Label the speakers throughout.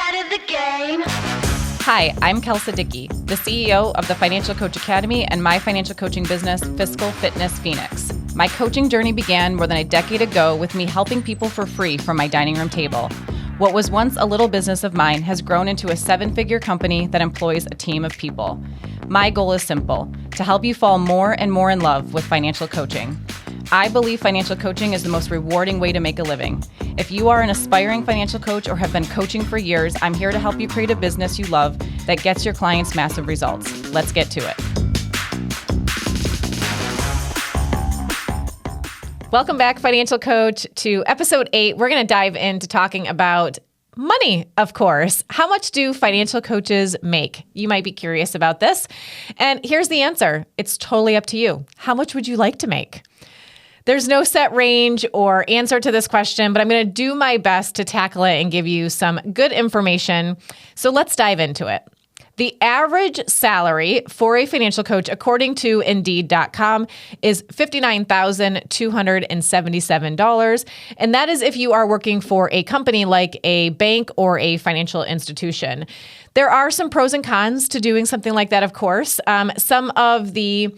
Speaker 1: out of the game.
Speaker 2: Hi, I'm Kelsa Dickey, the CEO of the Financial Coach Academy and my financial coaching business, Fiscal Fitness Phoenix. My coaching journey began more than a decade ago with me helping people for free from my dining room table. What was once a little business of mine has grown into a 7-figure company that employs a team of people. My goal is simple, to help you fall more and more in love with financial coaching. I believe financial coaching is the most rewarding way to make a living. If you are an aspiring financial coach or have been coaching for years, I'm here to help you create a business you love that gets your clients massive results. Let's get to it. Welcome back, Financial Coach, to episode 8. We're going to dive into talking about money, of course. How much do financial coaches make? You might be curious about this. And here's the answer. It's totally up to you. How much would you like to make? There's no set range or answer to this question, but I'm going to do my best to tackle it and give you some good information. So let's dive into it. The average salary for a financial coach, according to Indeed.com, is $59,277. And that is if you are working for a company like a bank or a financial institution. There are some pros and cons to doing something like that, of course. Some of the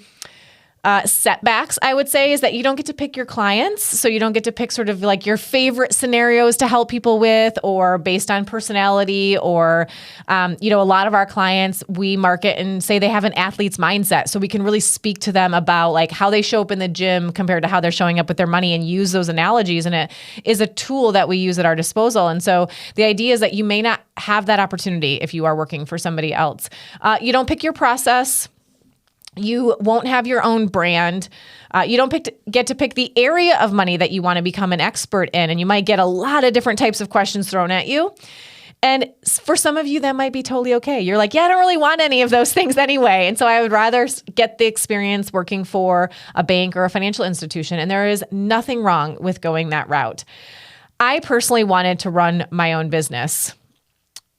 Speaker 2: setbacks, I would say, is that you don't get to pick your clients. So you don't get to pick sort of like your favorite scenarios to help people with, or based on personality, or, a lot of our clients, we market and say they have an athlete's mindset. So we can really speak to them about like how they show up in the gym compared to how they're showing up with their money and use those analogies. And it is a tool that we use at our disposal. And so the idea is that you may not have that opportunity if you are working for somebody else. You don't pick your process. You won't have your own brand. You don't get to pick the area of money that you want to become an expert in. And you might get a lot of different types of questions thrown at you. And for some of you, that might be totally okay. You're like, yeah, I don't really want any of those things anyway. And so I would rather get the experience working for a bank or a financial institution. And there is nothing wrong with going that route. I personally wanted to run my own business.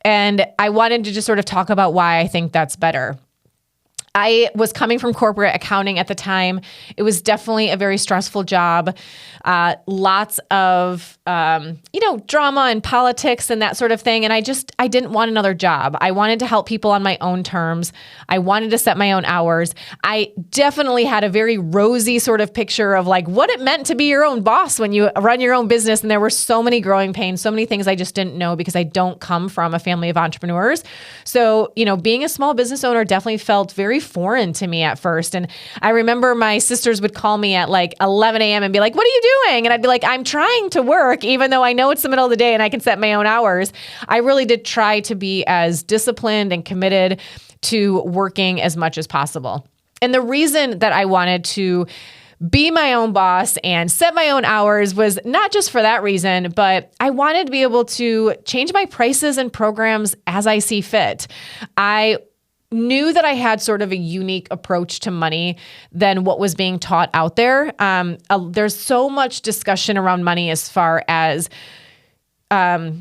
Speaker 2: And I wanted to just sort of talk about why I think that's better. I was coming from corporate accounting at the time. It was definitely a very stressful job. Lots of, drama and politics and that sort of thing. And I didn't want another job. I wanted to help people on my own terms. I wanted to set my own hours. I definitely had a very rosy sort of picture of like what it meant to be your own boss when you run your own business. And there were so many growing pains, so many things I just didn't know because I don't come from a family of entrepreneurs. So, being a small business owner definitely felt very foreign to me at first. And I remember my sisters would call me at like 11 a.m. and be like, what are you doing? And I'd be like, I'm trying to work, even though I know it's the middle of the day and I can set my own hours. I really did try to be as disciplined and committed to working as much as possible. And the reason that I wanted to be my own boss and set my own hours was not just for that reason, but I wanted to be able to change my prices and programs as I see fit. I knew that I had sort of a unique approach to money than what was being taught out there. There's so much discussion around money as far as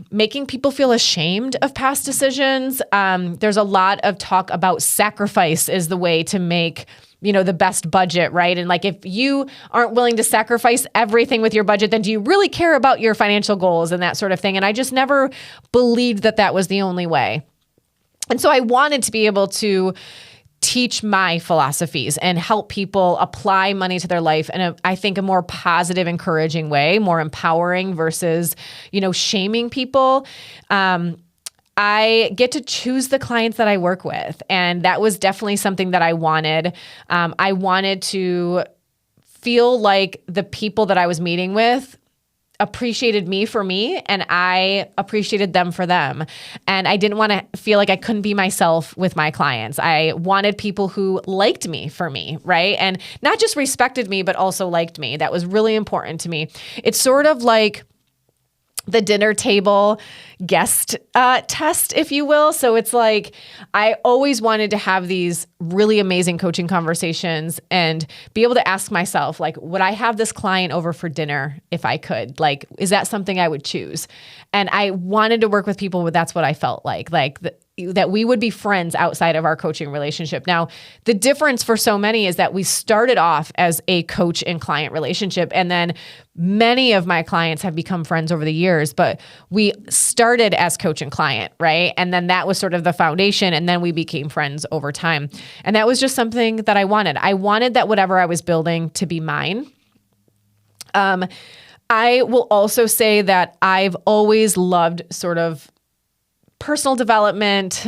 Speaker 2: making people feel ashamed of past decisions. There's a lot of talk about sacrifice is the way to make the best budget, right? And like, if you aren't willing to sacrifice everything with your budget, then do you really care about your financial goals and that sort of thing? And I just never believed that that was the only way. And so I wanted to be able to teach my philosophies and help people apply money to their life in I think a more positive, encouraging way, more empowering versus, shaming people. I get to choose the clients that I work with. And that was definitely something that I wanted. I wanted to feel like the people that I was meeting with appreciated me for me, and I appreciated them for them. And I didn't want to feel like I couldn't be myself with my clients. I wanted people who liked me for me, right? And not just respected me, but also liked me. That was really important to me. It's sort of like the dinner table guest test, if you will. So it's like, I always wanted to have these really amazing coaching conversations and be able to ask myself, like, would I have this client over for dinner if I could? Like, is that something I would choose? And I wanted to work with people where that's what I felt like that we would be friends outside of our coaching relationship. Now, the difference for so many is that we started off as a coach and client relationship, and then many of my clients have become friends over the years, but we started as coach and client, right? And then that was sort of the foundation, and then we became friends over time. And that was just something that I wanted. I wanted that whatever I was building to be mine. I will also say that I've always loved sort of personal development,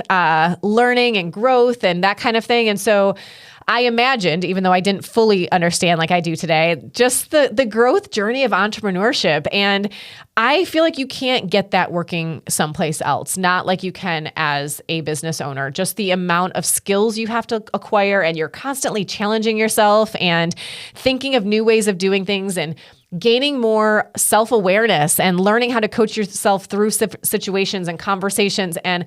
Speaker 2: learning and growth and that kind of thing. And so I imagined, even though I didn't fully understand like I do today, just the growth journey of entrepreneurship. And I feel like you can't get that working someplace else, not like you can as a business owner. Just the amount of skills you have to acquire, and you're constantly challenging yourself and thinking of new ways of doing things and gaining more self-awareness and learning how to coach yourself through situations and conversations. And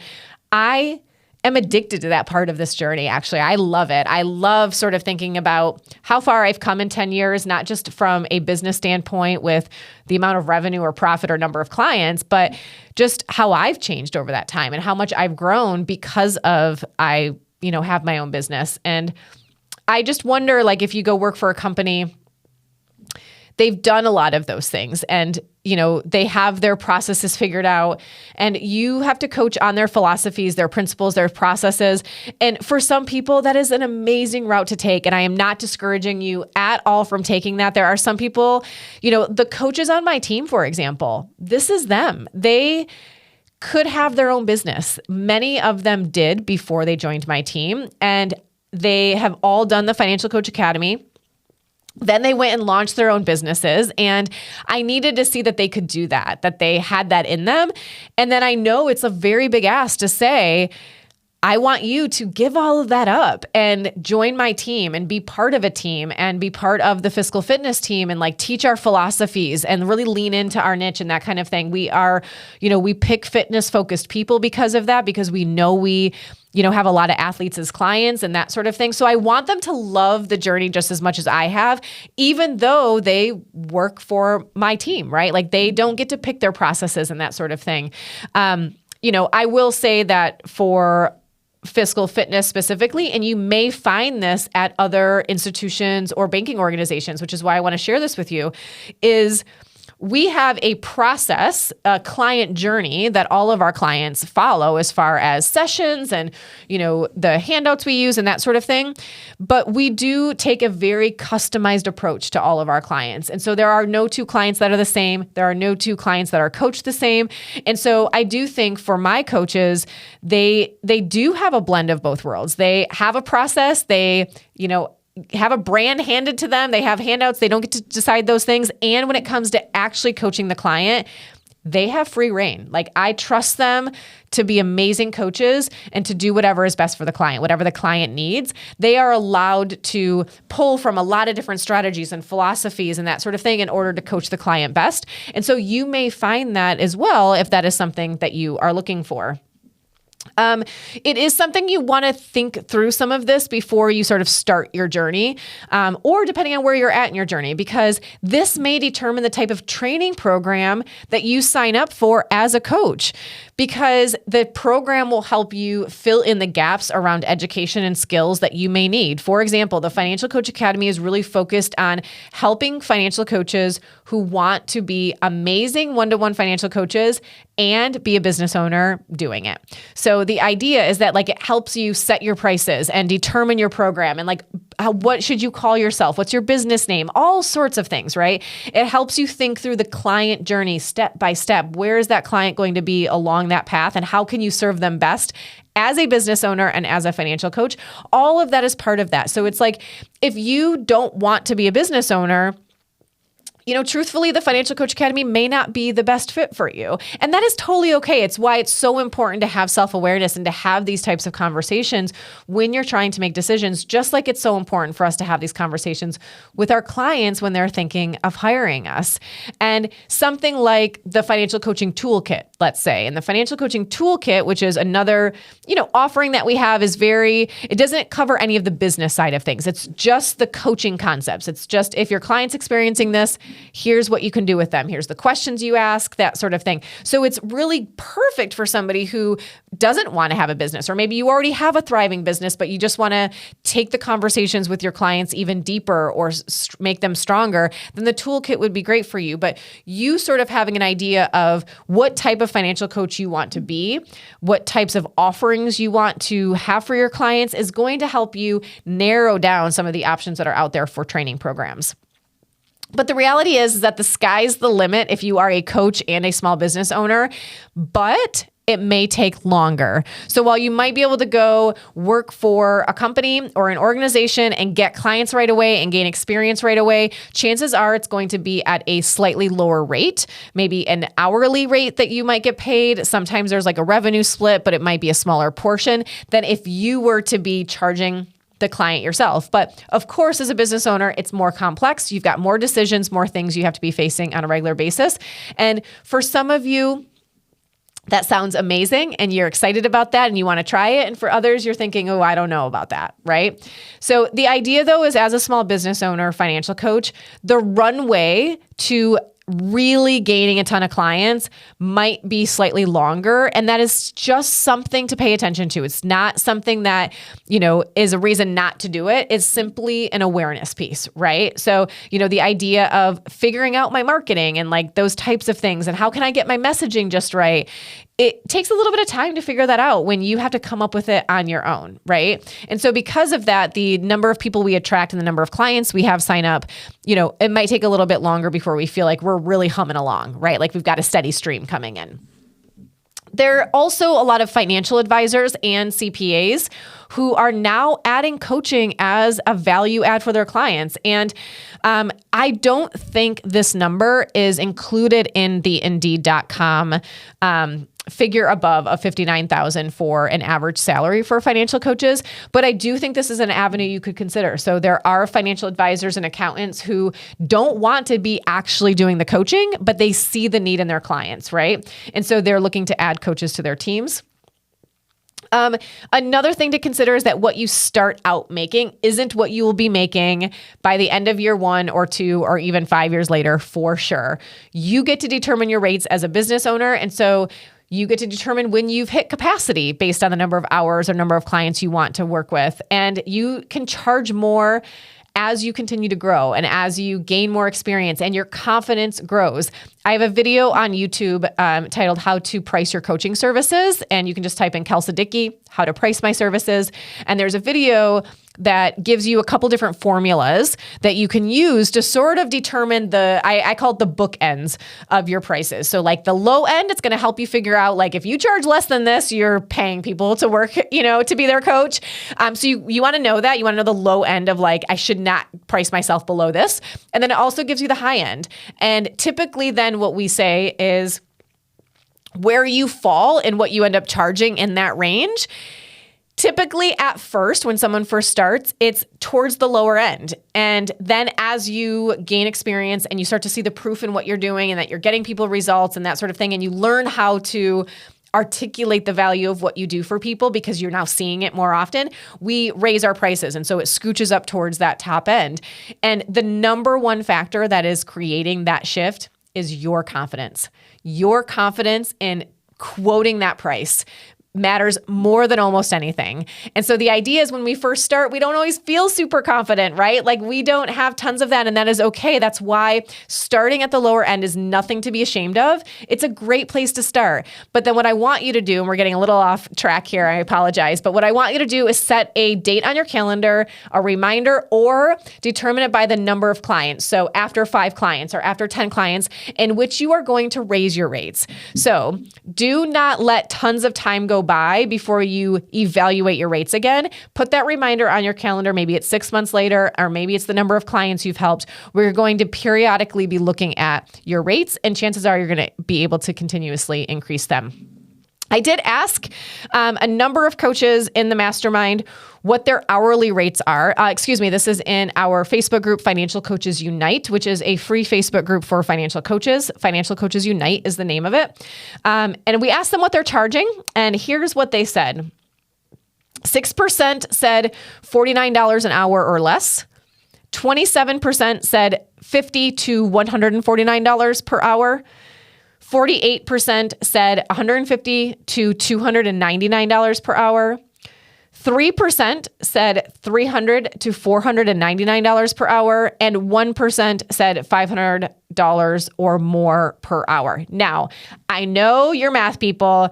Speaker 2: I am addicted to that part of this journey. Actually, I love it. I love sort of thinking about how far I've come in 10 years, not just from a business standpoint with the amount of revenue or profit or number of clients, but just how I've changed over that time and how much I've grown because of I have my own business. And I just wonder, like, if you go work for a company, they've done a lot of those things, and, they have their processes figured out, and you have to coach on their philosophies, their principles, their processes. And for some people, that is an amazing route to take. And I am not discouraging you at all from taking that. There are some people, the coaches on my team, for example, this is them. They could have their own business. Many of them did before they joined my team, and they have all done the Financial Coach Academy. Then they went and launched their own businesses, and I needed to see that they could do that they had that in them. And then I know it's a very big ask to say, I want you to give all of that up and join my team and be part of a team and be part of the Fiscal Fitness team and like teach our philosophies and really lean into our niche and that kind of thing. We are, we pick fitness focused people because of that, because we know we have a lot of athletes as clients and that sort of thing. So I want them to love the journey just as much as I have, even though they work for my team, right? Like they don't get to pick their processes and that sort of thing. I will say that for Fiscal Fitness specifically, and you may find this at other institutions or banking organizations, which is why I want to share this with you, is we have a process, a client journey that all of our clients follow as far as sessions and, the handouts we use and that sort of thing. But we do take a very customized approach to all of our clients. And so there are no two clients that are the same. There are no two clients that are coached the same. And so I do think for my coaches, they do have a blend of both worlds. They have a process. They, have a brand handed to them. They have handouts. They don't get to decide those things. And when it comes to actually coaching the client, they have free reign. Like I trust them to be amazing coaches and to do whatever is best for the client, whatever the client needs. They are allowed to pull from a lot of different strategies and philosophies and that sort of thing in order to coach the client best. And so you may find that as well if that is something that you are looking for. It is something you want to think through some of this before you sort of start your journey, or depending on where you're at in your journey, because this may determine the type of training program that you sign up for as a coach, because the program will help you fill in the gaps around education and skills that you may need. For example, the Financial Coach Academy is really focused on helping financial coaches who want to be amazing one-to-one financial coaches and be a business owner doing it. So the idea is that like it helps you set your prices and determine your program and like what should you call yourself? What's your business name? All sorts of things, right? It helps you think through the client journey step by step. Where is that client going to be along that path, and how can you serve them best as a business owner and as a financial coach? All of that is part of that. So it's like, if you don't want to be a business owner, truthfully, the Financial Coach Academy may not be the best fit for you. And that is totally okay. It's why it's so important to have self-awareness and to have these types of conversations when you're trying to make decisions, just like it's so important for us to have these conversations with our clients when they're thinking of hiring us. And something like the Financial Coaching Toolkit, let's say, and the Financial Coaching Toolkit, which is another, offering that we have, is it doesn't cover any of the business side of things. It's just the coaching concepts. It's just, if your client's experiencing this, Here's what you can do with them. Here's the questions you ask, that sort of thing. So it's really perfect for somebody who doesn't want to have a business, or maybe you already have a thriving business, but you just want to take the conversations with your clients even deeper or make them stronger. Then the toolkit would be great for you. But you sort of having an idea of what type of financial coach you want to be, what types of offerings you want to have for your clients is going to help you narrow down some of the options that are out there for training programs. But the reality is that the sky's the limit if you are a coach and a small business owner, but it may take longer. So while you might be able to go work for a company or an organization and get clients right away and gain experience right away, chances are it's going to be at a slightly lower rate, maybe an hourly rate that you might get paid. Sometimes there's like a revenue split, but it might be a smaller portion than if you were to be charging the client yourself. But of course, as a business owner, it's more complex. You've got more decisions, more things you have to be facing on a regular basis. And for some of you, that sounds amazing and you're excited about that and you want to try it. And for others, you're thinking, oh, I don't know about that, right? So the idea though is, as a small business owner, financial coach, the runway to really gaining a ton of clients might be slightly longer. And that is just something to pay attention to. It's not something that, is a reason not to do it. It's simply an awareness piece, right? So, the idea of figuring out my marketing and like those types of things and how can I get my messaging just right? It takes a little bit of time to figure that out when you have to come up with it on your own, right? And so because of that, the number of people we attract and the number of clients we have sign up, it might take a little bit longer before we feel like we're really humming along, right? Like we've got a steady stream coming in. There are also a lot of financial advisors and CPAs who are now adding coaching as a value add for their clients. And I don't think this number is included in the Indeed.com figure above of $59,000 for an average salary for financial coaches. But I do think this is an avenue you could consider. So there are financial advisors and accountants who don't want to be actually doing the coaching, but they see the need in their clients, right? And so they're looking to add coaches to their teams. Another thing to consider is that what you start out making isn't what you will be making by the end of year 1 or 2 or even 5 years later, for sure. You get to determine your rates as a business owner. And so you get to determine when you've hit capacity based on the number of hours or number of clients you want to work with. And you can charge more as you continue to grow and as you gain more experience and your confidence grows. I have a video on YouTube titled How to Price Your Coaching Services. And you can just type in Kelsa Dickey, how to price my services. And there's a video that gives you a couple different formulas that you can use to sort of determine I call it the bookends of your prices. So like the low end, it's going to help you figure out, like, if you charge less than this, you're paying people to work, to be their coach. So you want to know that. You want to know the low end of like, I should not price myself below this. And then it also gives you the high end. And typically then what we say is where you fall and what you end up charging in that range. Typically at first, when someone first starts, it's towards the lower end. And then as you gain experience and you start to see the proof in what you're doing and that you're getting people results and that sort of thing, and you learn how to articulate the value of what you do for people because you're now seeing it more often, we raise our prices. And so it scooches up towards that top end. And the number one factor that is creating that shift is your confidence. Your confidence in quoting that price matters more than almost anything. And so the idea is when we first start, we don't always feel super confident, right? Like we don't have tons of that, and that is okay. That's why starting at the lower end is nothing to be ashamed of. It's a great place to start. But then what I want you to do, and we're getting a little off track here, I apologize, but what I want you to do is set a date on your calendar, a reminder, or determine it by the number of clients. So after 5 clients or after 10 clients in which you are going to raise your rates. So do not let tons of time go by before you evaluate your rates again. Put that reminder on your calendar. Maybe it's 6 months later, or maybe it's the number of clients you've helped. We're going to periodically be looking at your rates, and chances are you're going to be able to continuously increase them. I did ask a number of coaches in the mastermind what their hourly rates are. This is in our Facebook group, Financial Coaches Unite, which is a free Facebook group for financial coaches. Financial Coaches Unite is the name of it. And we asked them what they're charging, and here's what they said. 6% said $49 an hour or less. 27% said $50 to $149 per hour. 48% said $150 to $299 per hour. 3% said $300 to $499 per hour, and 1% said $500 or more per hour. Now, I know you're math people.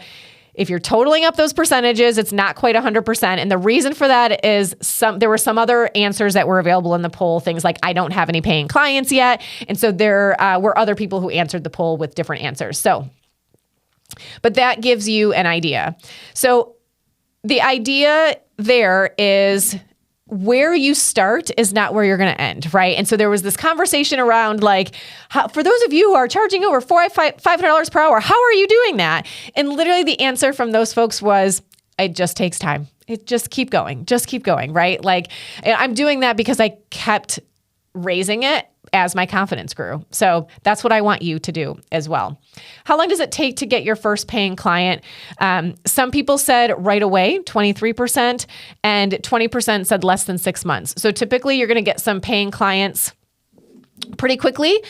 Speaker 2: If you're totaling up those percentages, it's not quite 100%. And the reason for that is there were some other answers that were available in the poll, things like I don't have any paying clients yet. And so there were other people who answered the poll with different answers. But that gives you an idea. So the idea there is where you start is not where you're going to end, right? And so there was this conversation around like, for those of you who are charging over $500 per hour, how are you doing that? And literally the answer from those folks was, it just takes time. It just keep going, right? Like I'm doing that because I kept raising it as my confidence grew. So that's what I want you to do as well. How long does it take to get your first paying client? Some people said right away, 23%, and 20% said less than 6 months. So typically you're going to get some paying clients pretty quickly.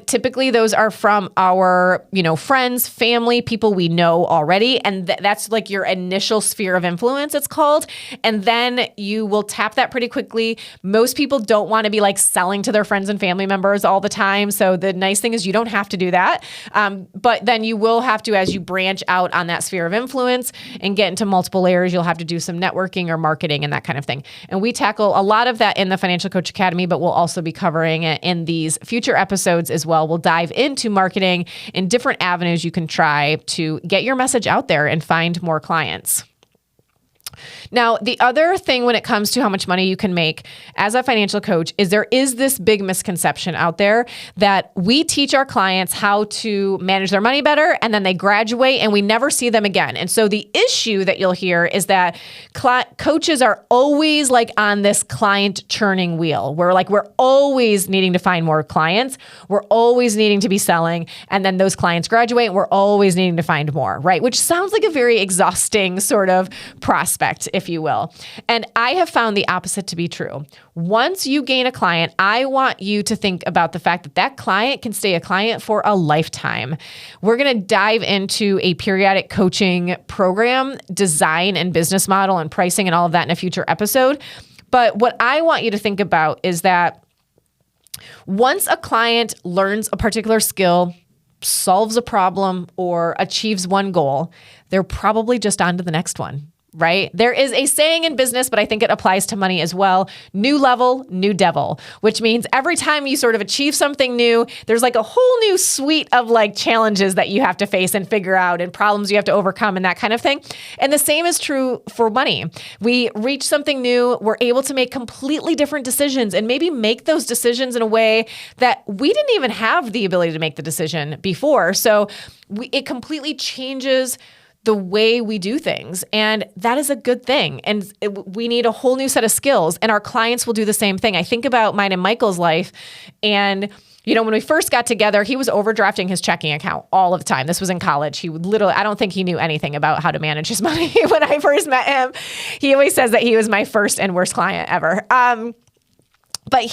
Speaker 2: Typically those are from our, friends, family, people we know already. And that's like your initial sphere of influence, it's called. And then you will tap that pretty quickly. Most people don't want to be like selling to their friends and family members all the time. So the nice thing is you don't have to do that. But then you will have to, as you branch out on that sphere of influence and get into multiple layers, you'll have to do some networking or marketing and that kind of thing. And we tackle a lot of that in the Financial Coach Academy, but we'll also be covering it in these future episodes as well. We'll dive into marketing and different avenues you can try to get your message out there and find more clients. Now, the other thing when it comes to how much money you can make as a financial coach is there is this big misconception out there that we teach our clients how to manage their money better and then they graduate and we never see them again. And so the issue that you'll hear is that coaches are always like on this client churning wheel where like we're always needing to find more clients. We're always needing to be selling. And then those clients graduate and we're always needing to find more, right? Which sounds like a very exhausting sort of prospect, if you will. And I have found the opposite to be true. Once you gain a client, I want you to think about the fact that that client can stay a client for a lifetime. We're going to dive into a periodic coaching program, design and business model and pricing and all of that in a future episode. But what I want you to think about is that once a client learns a particular skill, solves a problem, or achieves one goal, they're probably just on to the next one. Right? There is a saying in business, but I think it applies to money as well. New level, new devil, which means every time you sort of achieve something new, there's like a whole new suite of like challenges that you have to face and figure out and problems you have to overcome and that kind of thing. And the same is true for money. We reach something new, we're able to make completely different decisions and maybe make those decisions in a way that we didn't even have the ability to make the decision before. So it completely changes the way we do things. And that is a good thing. And we need a whole new set of skills and our clients will do the same thing. I think about mine and Michael's life. And, when we first got together, he was overdrafting his checking account all of the time. This was in college. He would literally, I don't think he knew anything about how to manage his money when I first met him. He always says that he was my first and worst client ever. But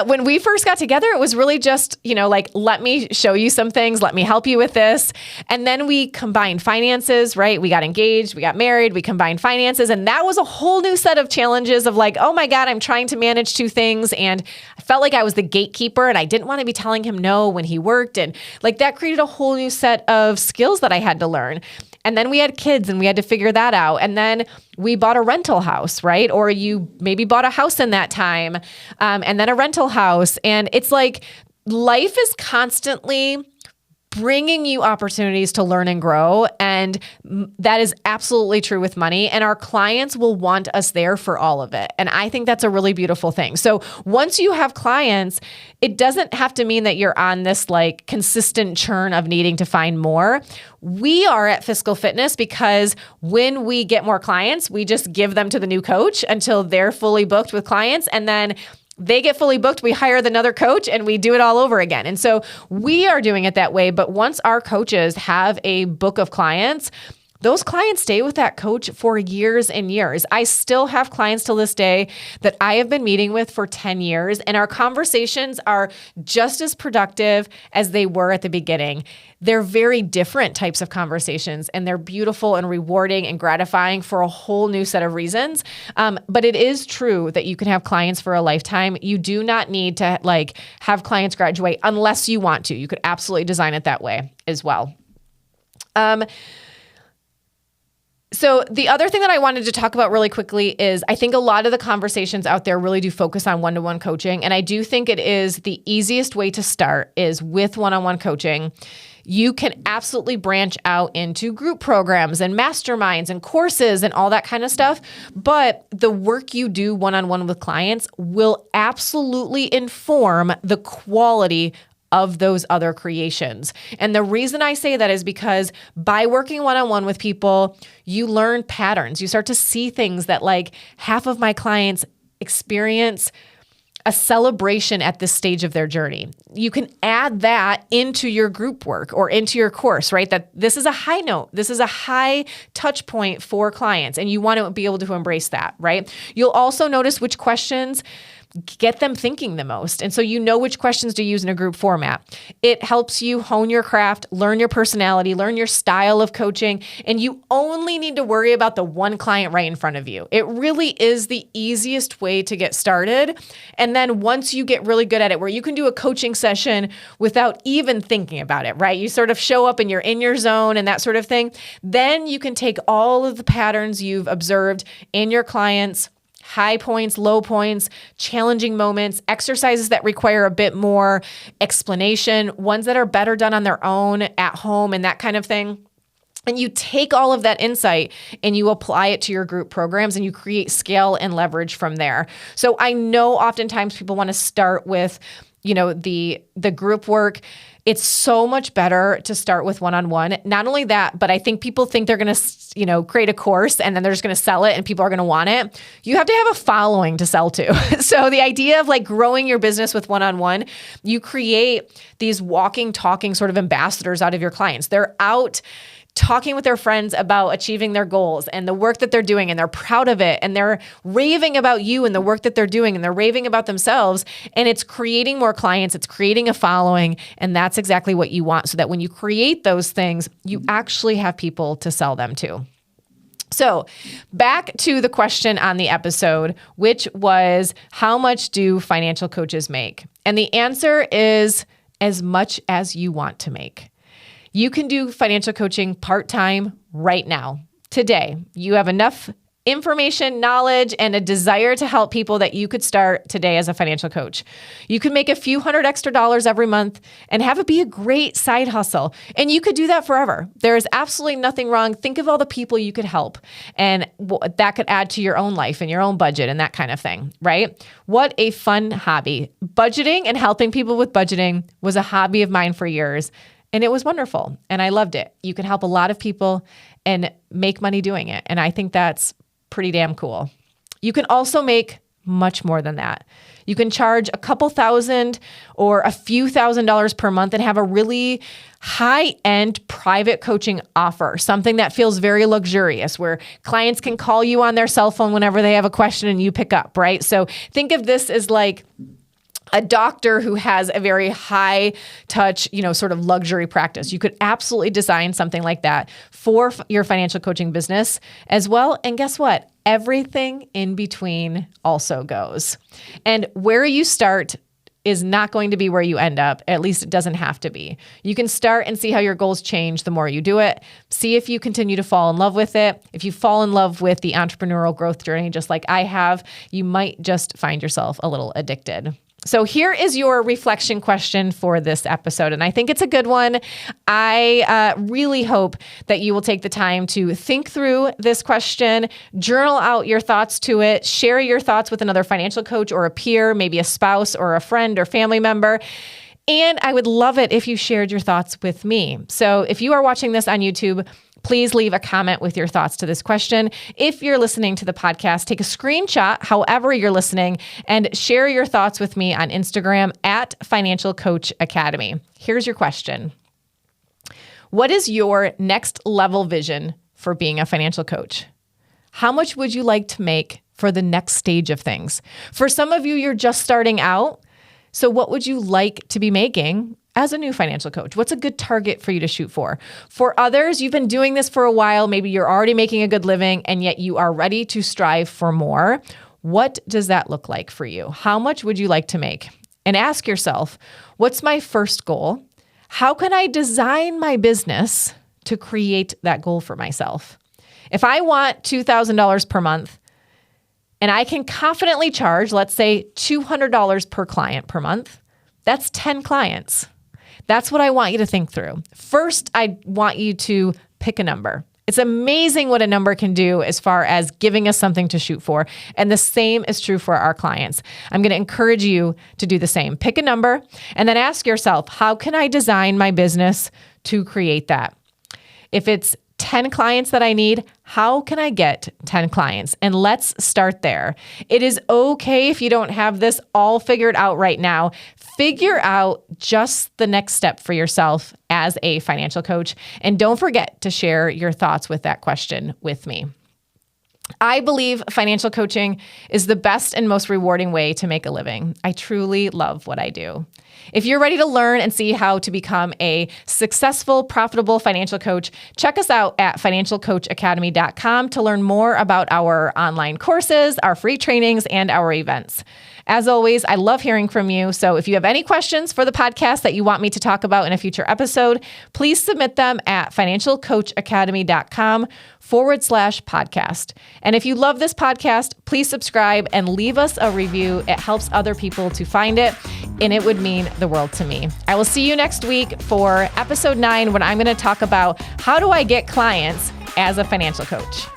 Speaker 2: when we first got together, it was really just, like, let me show you some things. Let me help you with this. And then we combined finances, right? We got engaged, we got married, we combined finances. And that was a whole new set of challenges of like, oh my God, I'm trying to manage two things. And I felt like I was the gatekeeper and I didn't want to be telling him no when he worked. And like that created a whole new set of skills that I had to learn. And then we had kids and we had to figure that out. And then we bought a rental house, right? Or you maybe bought a house in that time and then a rental house. And it's like life is constantly bringing you opportunities to learn and grow. And that is absolutely true with money. And our clients will want us there for all of it. And I think that's a really beautiful thing. So once you have clients, it doesn't have to mean that you're on this like consistent churn of needing to find more. We are at Fiscal Fitness because when we get more clients, we just give them to the new coach until they're fully booked with clients. And then they get fully booked, we hire another coach and we do it all over again. And so we are doing it that way. But once our coaches have a book of clients, those clients stay with that coach for years and years. I still have clients till this day that I have been meeting with for 10 years, and our conversations are just as productive as they were at the beginning. They're very different types of conversations, and they're beautiful and rewarding and gratifying for a whole new set of reasons. But it is true that you can have clients for a lifetime. You do not need to have clients graduate unless you want to. You could absolutely design it that way as well. So the other thing that I wanted to talk about really quickly is I think a lot of the conversations out there really do focus on one-to-one coaching. And I do think it is the easiest way to start is with one-on-one coaching. You can absolutely branch out into group programs and masterminds and courses and all that kind of stuff. But the work you do one-on-one with clients will absolutely inform the quality of those other creations. And the reason I say that is because by working one-on-one with people, you learn patterns. You start to see things that half of my clients experience a celebration at this stage of their journey. You can add that into your group work or into your course, right? That this is a high note. This is a high touch point for clients, and you want to be able to embrace that, right? You'll also notice which questions get them thinking the most. And so you know which questions to use in a group format. It helps you hone your craft, learn your personality, learn your style of coaching, and you only need to worry about the one client right in front of you. It really is the easiest way to get started. And then once you get really good at it, where you can do a coaching session without even thinking about it, right? You sort of show up and you're in your zone and that sort of thing. Then you can take all of the patterns you've observed in your clients, high points, low points, challenging moments, exercises that require a bit more explanation, ones that are better done on their own at home and that kind of thing. And you take all of that insight and you apply it to your group programs and you create scale and leverage from there. So I know oftentimes people want to start with, the group work. It's so much better to start with one-on-one. Not only that, but I think people think they're going to, create a course and then they're just going to sell it and people are going to want it. You have to have a following to sell to. So the idea of growing your business with one-on-one, you create these walking, talking sort of ambassadors out of your clients. They're out talking with their friends about achieving their goals and the work that they're doing, and they're proud of it, and they're raving about you and the work that they're doing, and they're raving about themselves, and it's creating more clients, it's creating a following, and that's exactly what you want, so that when you create those things, you actually have people to sell them to. So back to the question on the episode, which was, how much do financial coaches make? And the answer is as much as you want to make. You can do financial coaching part-time right now. Today, you have enough information, knowledge, and a desire to help people that you could start today as a financial coach. You could make a few $100 extra every month and have it be a great side hustle. And you could do that forever. There is absolutely nothing wrong. Think of all the people you could help, and that could add to your own life and your own budget and that kind of thing, right? What a fun hobby. Budgeting and helping people with budgeting was a hobby of mine for years. And it was wonderful. And I loved it. You can help a lot of people and make money doing it. And I think that's pretty damn cool. You can also make much more than that. You can charge a couple thousand or a few $1,000s per month and have a really high-end private coaching offer, something that feels very luxurious, where clients can call you on their cell phone whenever they have a question and you pick up, right? So think of this as a doctor who has a very high touch, sort of luxury practice. You could absolutely design something like that for your financial coaching business as well. And guess what? Everything in between also goes. And where you start is not going to be where you end up. At least it doesn't have to be. You can start and see how your goals change the more you do it. See if you continue to fall in love with it. If you fall in love with the entrepreneurial growth journey, just like I have, you might just find yourself a little addicted. So here is your reflection question for this episode, and I think it's a good one. I really hope that you will take the time to think through this question, journal out your thoughts to it, share your thoughts with another financial coach or a peer, maybe a spouse or a friend or family member. And I would love it if you shared your thoughts with me. So if you are watching this on YouTube, please leave a comment with your thoughts to this question. If you're listening to the podcast, take a screenshot, however you're listening, and share your thoughts with me on Instagram at Financial Coach Academy. Here's your question. What is your next level vision for being a financial coach? How much would you like to make for the next stage of things? For some of you, you're just starting out. So what would you like to be making as a new financial coach? What's a good target for you to shoot for? For others, you've been doing this for a while. Maybe you're already making a good living and yet you are ready to strive for more. What does that look like for you? How much would you like to make? And ask yourself, what's my first goal? How can I design my business to create that goal for myself? If I want $2,000 per month and I can confidently charge, let's say $200 per client per month, that's 10 clients. That's what I want you to think through. First, I want you to pick a number. It's amazing what a number can do as far as giving us something to shoot for. And the same is true for our clients. I'm going to encourage you to do the same. Pick a number and then ask yourself, how can I design my business to create that? If it's 10 clients that I need, how can I get 10 clients? And let's start there. It is okay if you don't have this all figured out right now. Figure out just the next step for yourself as a financial coach. And don't forget to share your thoughts with that question with me. I believe financial coaching is the best and most rewarding way to make a living. I truly love what I do. If you're ready to learn and see how to become a successful, profitable financial coach, check us out at financialcoachacademy.com to learn more about our online courses, our free trainings, and our events. As always, I love hearing from you. So if you have any questions for the podcast that you want me to talk about in a future episode, please submit them at financialcoachacademy.com/podcast. And if you love this podcast, please subscribe and leave us a review. It helps other people to find it, and it would mean the world to me. I will see you next week for episode 9 when I'm going to talk about how do I get clients as a financial coach.